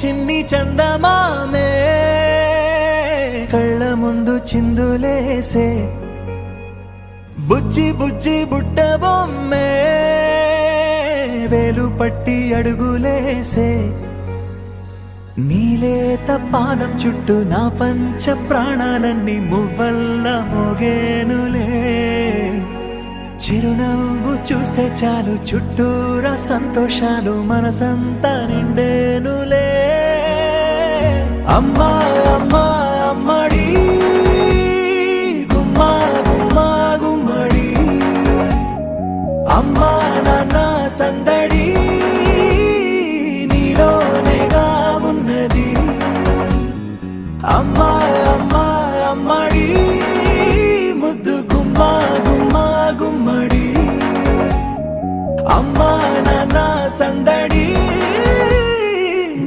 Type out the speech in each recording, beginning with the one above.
చిన్ని చందమామే కళ్ళ ముందు చిందులేసే బుజ్జి బుజ్జి బుట్ట బొమ్మే వేలు పట్టి అడుగులేసే నీలేత పాదం చుట్టూ నా పంచ ప్రాణాలన్నీ మువ్వల్ల మోగేనులే చిరునవ్వు చూస్తే చాలు చుట్టూరా సంతోషాలు మనసంతా నిండేనులే అమ్మా అమ్మా అమ్మడి గుమ్మా గుమ్మా గుమ్మడి అమ్మా నాన్న సందడి నీలోనేగా ఉన్నది అమ్మా అమ్మా అమ్మడి ముద్దు గుమ్మా గుమ్మా గుమ్మడి అమ్మా నాన్న సందడి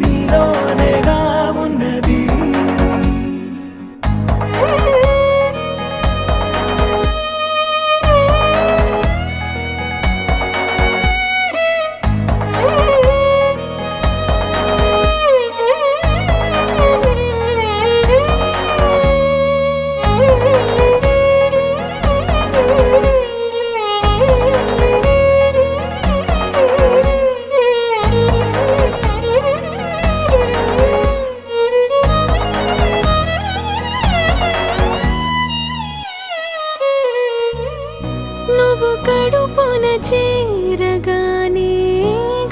నీలోనేగా ఉన్నది నువ్వు కడుపున చేరగానే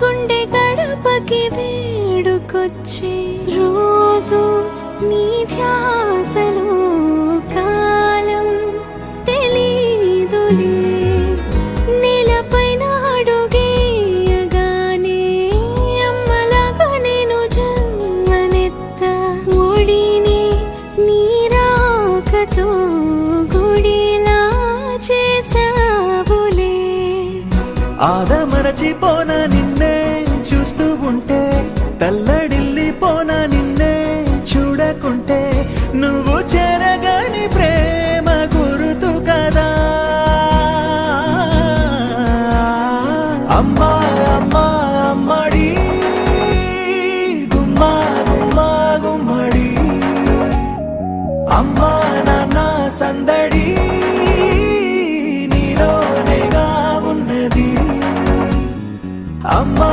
గుండె గడపకి వేడుకొచ్చే రోజు నీ ధ్యాసలో కాలం తెలీదులే నేలపైన అడుగేయగానే అమ్మలాగా నేను జన్మనెత్త ఒడిని నీ రాకతో గుడిలా చేసావులే ఆదమరచిపోన నిన్నే చూస్తూ ఉంటే తల్లడిల్లిపోన నిన్నే చూడకుంటే నువ్వు చెరగని ప్రేమ గుర్తు కదా అమ్మా అమ్మా అమ్మడి గుమ్మా గుమ్మా గుమ్మడి అమ్మా నాన్న సందడి నీలోనేగా ఉన్నది అమ్మా